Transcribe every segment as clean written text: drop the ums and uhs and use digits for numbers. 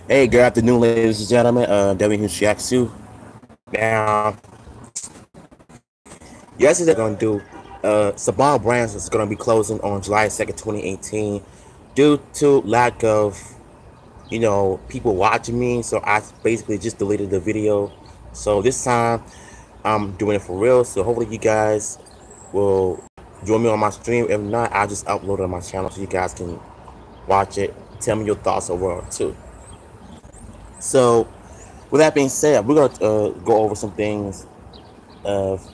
Hey, good afternoon, ladies and gentlemen. W Shiatsu. Now, yesterday, we're going to do Saban Brands is going to be closing on July 2nd, 2018, due to lack of, people watching me. So I basically just deleted the video. So this time, I'm doing it for real. So hopefully, you guys will join me on my stream. If not, I'll just upload it on my channel so you guys can watch it. Tell me your thoughts over it too. So, with that being said, we're gonna go over some things of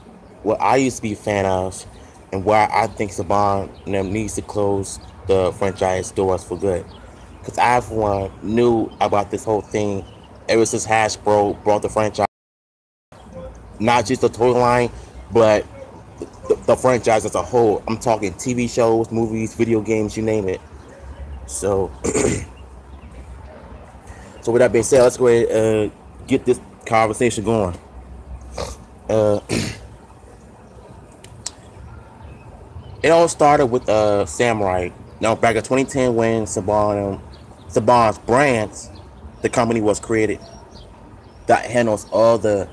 what I used to be a fan of and why I think Saban needs to close the franchise doors for good. Because I, for one, knew about this whole thing ever since Hasbro brought the franchise, not just the toy line, but the franchise as a whole. I'm talking TV shows, movies, video games, you name it. So, so with that being said, let's go ahead and get this conversation going. Uh, it all started with Samurai. Now, back in 2010, when Saban's brands, the company was created that handles all the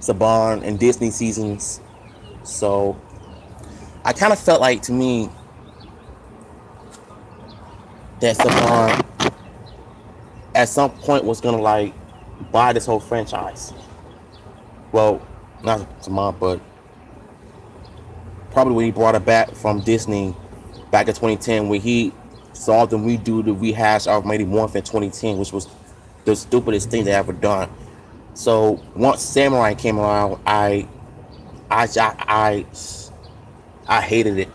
Saban and Disney seasons. So I kind of felt like, to me, that Saban at some point was gonna like buy this whole franchise. Well, not Saban, but probably when he brought it back from Disney back in 2010, when he saw them redo the rehash of Mighty Morphin in 2010, which was the stupidest thing they ever done. So once Samurai came around, I, I, I hated it.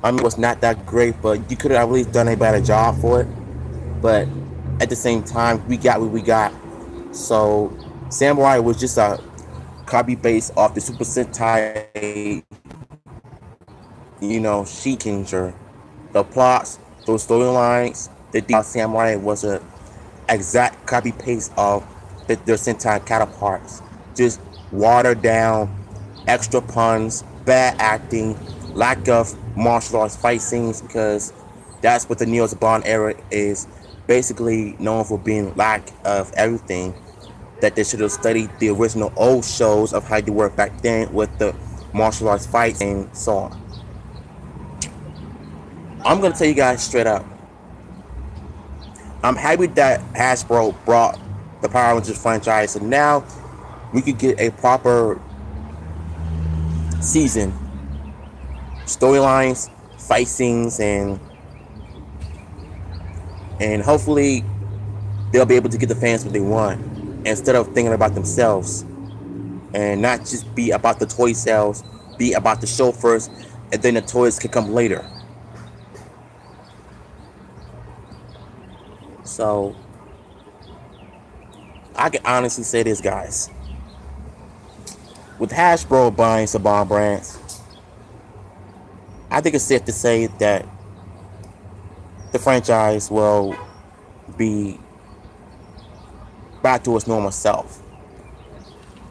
I mean, it was not that great, but you could have at least done a better job for it. But at the same time, we got what we got. So Samurai was just a copy based off the Super Sentai, Sheet Kinger. The plots, those storylines, the Samurai was a exact copy paste of their Sentai counterparts. Just watered down, extra puns, bad acting, lack of martial arts fight scenes, because that's what the Neo Saban era is basically known for, being lack of everything. That they should have studied the original old shows of how they worked back then with the martial arts fights and so on. I'm gonna tell you guys straight up, I'm happy that Hasbro brought the Power Rangers franchise, and now we could get a proper season, storylines, fight scenes, and hopefully they'll be able to get the fans what they want instead of thinking about themselves, and not just be about the toy sales, be about the show first, and then the toys can come later. So I can honestly say this, guys. With Hasbro buying Saban brands, I think it's safe to say that the franchise will be back to its normal self.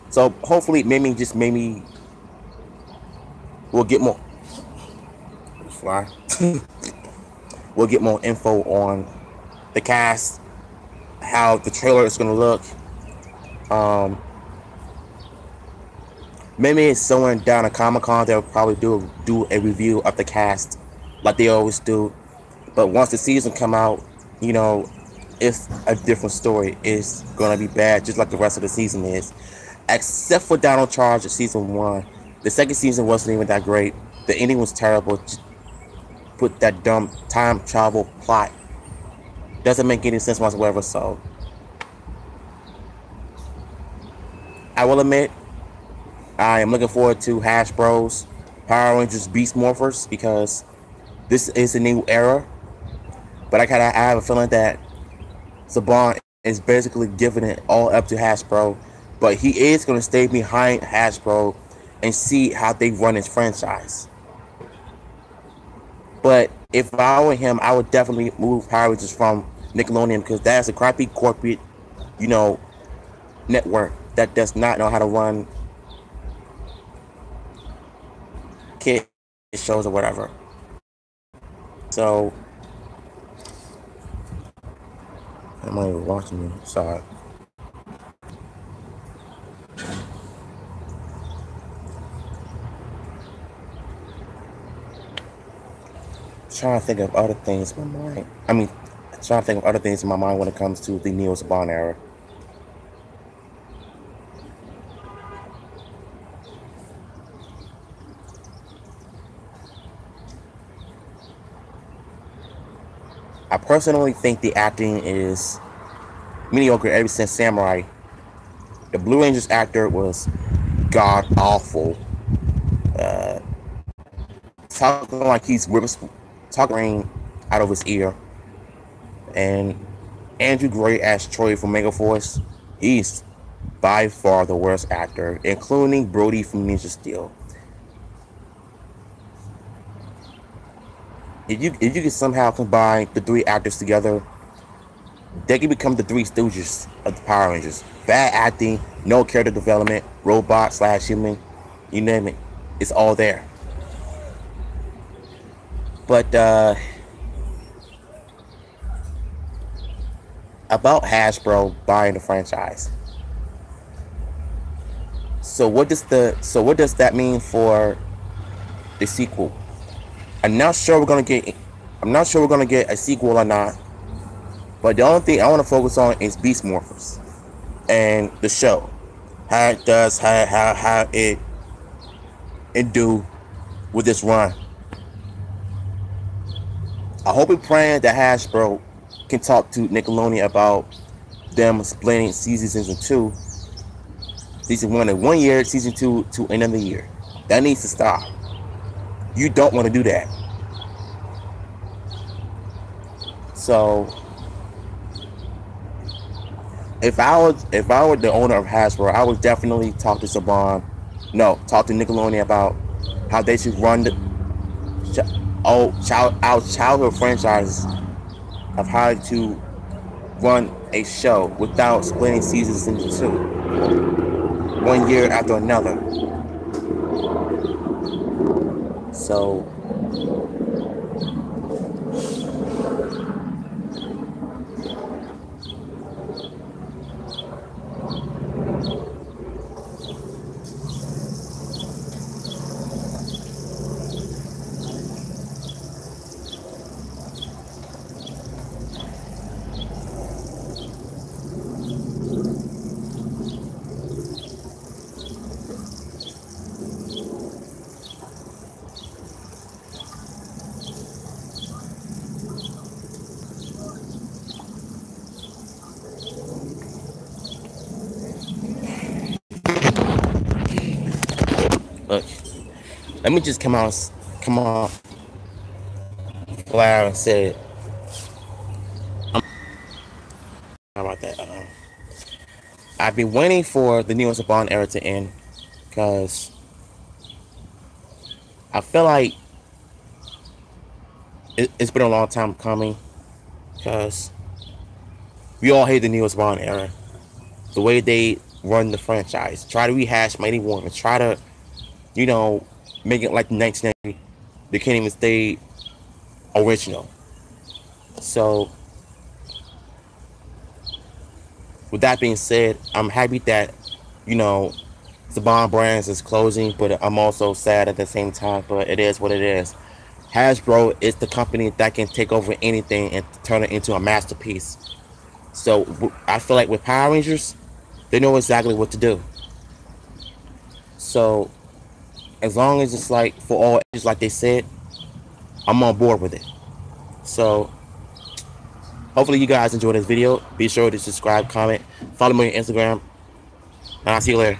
So hopefully, maybe we'll get more. Fly. We'll get more info on the cast, how the trailer is going to look. Maybe it's somewhere down at Comic-Con they'll probably do a review of the cast like they always do. But once the season come out, it's a different story. It's gonna be bad, just like the rest of the season is, except for Donald Charge of season 1. The second season wasn't even that great. The ending was terrible. Just put that dumb time travel plot. Doesn't make any sense whatsoever. So I will admit, I am looking forward to Hasbro's Power Rangers Beast Morphers, because this is a new era. But I have a feeling that Saban is basically giving it all up to Hasbro, but he is going to stay behind Hasbro and see how they run his franchise. But if I were him, I would definitely move Power Rangers from Nickelodeon, because that's a crappy corporate, network that does not know how to run kid shows or whatever. So I'm not even watching you. Sorry. Trying to think of other things in my mind. Trying to think of other things in my mind when it comes to the Neo Saban era. I personally think the acting is mediocre ever since Samurai. The Blue Rangers actor was god awful. Talking like he's talking out of his ear. And Andrew Gray as Troy from Megaforce, he's by far the worst actor, including Brody from Ninja Steel. If you could somehow combine the three actors together, they can become the Three Stooges of the Power Rangers. Bad acting, no character development, robot / human, you name it, it's all there. But about Hasbro buying the franchise. So what does that mean for the sequel? I'm not sure we're gonna get a sequel or not. But the only thing I want to focus on is Beast Morphers and the show, how it does, how it do with this run. I hope and praying that Hasbro can talk to Nickelodeon about them splitting seasons into two. Season 1 in 1 year, season 2 to another year. That needs to stop. You don't want to do that. So if I were the owner of Hasbro, I would definitely talk to Saban. No, talk to Nickelodeon about how they should run our childhood franchises, of how to run a show without splitting seasons into two, 1 year after another. So look, let me just come on flat and say it. How about that? I've been waiting for the Neo Saban era to end because I feel like it's been a long time coming, because we all hate the Neo Saban era. The way they run the franchise, try to rehash Mighty Morphin, try to, make it like the 1990s. They can't even stay original. So with that being said, I'm happy that, Saban Brands is closing, but I'm also sad at the same time, but it is what it is. Hasbro is the company that can take over anything and turn it into a masterpiece. So I feel like with Power Rangers, they know exactly what to do. So as long as it's like for all ages, like they said, I'm on board with it. So hopefully you guys enjoyed this video. Be sure to subscribe, comment, follow me on Instagram, and I'll see you later.